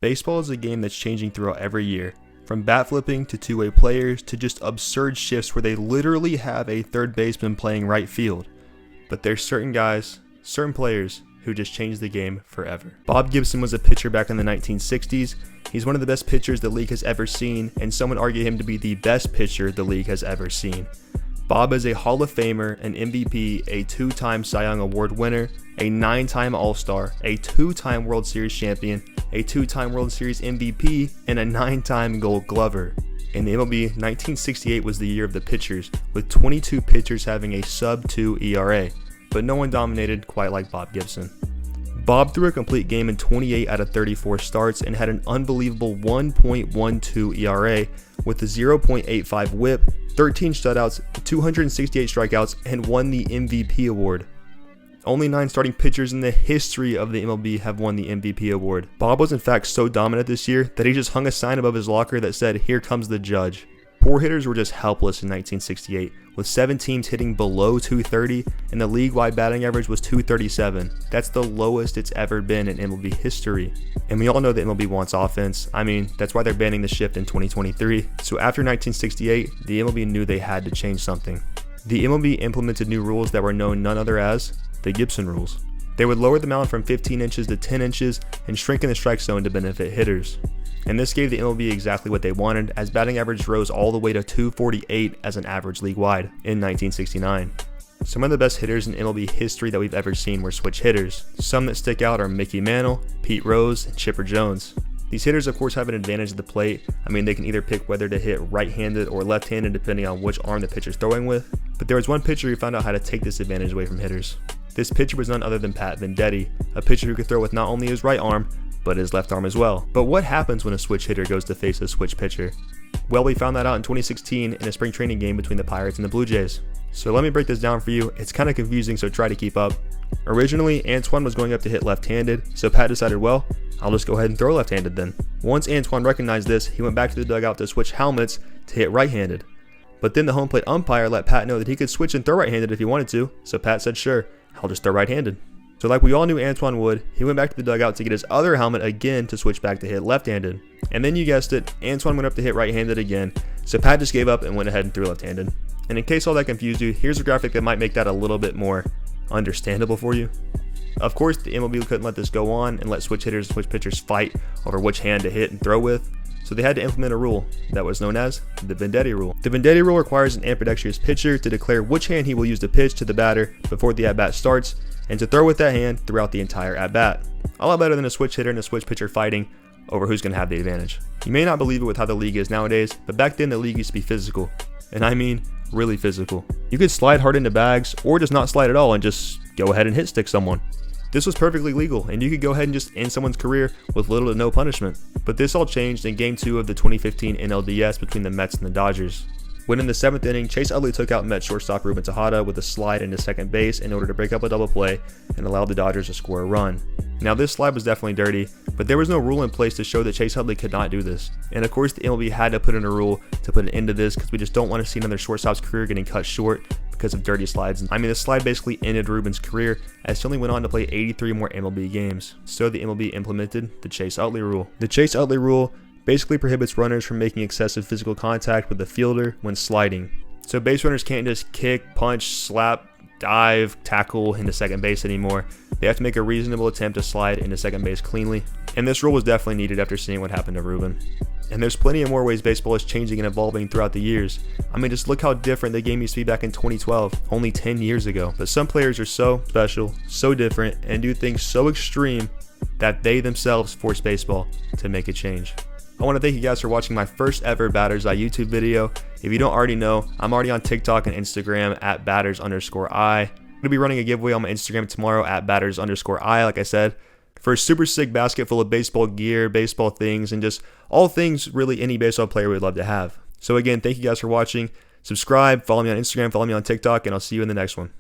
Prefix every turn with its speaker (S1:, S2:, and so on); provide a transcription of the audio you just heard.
S1: Baseball is a game that's changing throughout every year, from bat flipping to two-way players to just absurd shifts where they literally have a third baseman playing right field. But there's certain guys, certain players, who just changed the game forever. Bob Gibson was a pitcher back in the 1960s. He's one of the best pitchers the league has ever seen, and some would argue him to be the best pitcher the league has ever seen. Bob is a Hall of Famer, an MVP, a 2-time Cy Young Award winner, a 9-time All-Star, a 2-time World Series champion, a 2-time World Series MVP, and a 9-time Gold Glover. In the MLB, 1968 was the year of the pitchers, with 22 pitchers having a sub-2 ERA, but no one dominated quite like Bob Gibson. Bob threw a complete game in 28 out of 34 starts and had an unbelievable 1.12 ERA with a 0.85 whip, 13 shutouts, 268 strikeouts, and won the MVP award. Only 9 starting pitchers in the history of the MLB have won the MVP award. Bob was in fact so dominant this year that he just hung a sign above his locker that said, "Here comes the judge." Poor hitters were just helpless in 1968, with 7 teams hitting below 230, and the league-wide batting average was 237. That's the lowest it's ever been in MLB history. And we all know that MLB wants offense. I mean, that's why they're banning the shift in 2023. So after 1968, the MLB knew they had to change something. The MLB implemented new rules that were known none other as the GIBSON rules. They would lower the mound from 15 inches to 10 inches and shrink in the strike zone to benefit hitters. And this gave the MLB exactly what they wanted, as batting average rose all the way to 248 as an average league-wide in 1969. Some of the best hitters in MLB history that we've ever seen were switch hitters. Some that stick out are Mickey Mantle, Pete Rose, and Chipper Jones. These hitters of course have an advantage at the plate. I mean, they can either pick whether to hit right-handed or left-handed depending on which arm the pitcher's throwing with. But there was one pitcher who found out how to take this advantage away from hitters. This pitcher was none other than Pat Venditte, a pitcher who could throw with not only his right arm, but his left arm as well. But what happens when a switch hitter goes to face a switch pitcher? Well, we found that out in 2016 in a spring training game between the Pirates and the Blue Jays. So let me break this down for you. It's kind of confusing, so try to keep up. Originally, Antoine was going up to hit left-handed, so Pat decided, well, I'll just go ahead and throw left-handed then. Once Antoine recognized this, he went back to the dugout to switch helmets to hit right-handed. But then the home plate umpire let Pat know that he could switch and throw right-handed if he wanted to, so Pat said, sure, I'll just throw right-handed. So like we all knew Antoine would, he went back to the dugout to get his other helmet again to switch back to hit left-handed. And then you guessed it, Antoine went up to hit right-handed again, so Pat just gave up and went ahead and threw left-handed. And in case all that confused you, here's a graphic that might make that a little bit more understandable for you. Of course, the MLB couldn't let this go on and let switch hitters and switch pitchers fight over which hand to hit and throw with, so they had to implement a rule that was known as the Venditte rule. The Venditte rule requires an ambidextrous pitcher to declare which hand he will use to pitch to the batter before the at-bat starts, and to throw with that hand throughout the entire at-bat. A lot better than a switch hitter and a switch pitcher fighting over who's going to have the advantage. You may not believe it with how the league is nowadays, but back then the league used to be physical. And I mean really physical. You could slide hard into bags or just not slide at all and just go ahead and hit stick someone. This was perfectly legal, and you could go ahead and just end someone's career with little to no punishment. But this all changed in Game 2 of the 2015 NLDS between the Mets and the Dodgers. When in the 7th inning, Chase Utley took out Mets shortstop Ruben Tejada with a slide into second base in order to break up a double play and allow the Dodgers to score a run. Now this slide was definitely dirty, but there was no rule in place to show that Chase Utley could not do this. And of course the MLB had to put in a rule to put an end to this because we just don't want to see another shortstop's career getting cut short because of dirty slides. I mean, this slide basically ended Ruben's career as he only went on to play 83 more MLB games. So the MLB implemented the Chase Utley rule. The Chase Utley rule basically prohibits runners from making excessive physical contact with the fielder when sliding. So base runners can't just kick, punch, slap, dive, tackle into second base anymore. They have to make a reasonable attempt to slide into second base cleanly. And this rule was definitely needed after seeing what happened to Ruben. And there's plenty of more ways baseball is changing and evolving throughout the years. I mean, just look how different the game used to be back in 2012, only 10 years ago. But some players are so special, so different, and do things so extreme that they themselves force baseball to make a change. I want to thank you guys for watching my first ever Batter's Eye YouTube video. If you don't already know, I'm already on TikTok and Instagram at batters_I. I'm going to be running a giveaway on my Instagram tomorrow at batters_I, like I said, for a super sick basket full of baseball gear, baseball things, and just all things really any baseball player would love to have. So again, thank you guys for watching. Subscribe, follow me on Instagram, follow me on TikTok, and I'll see you in the next one.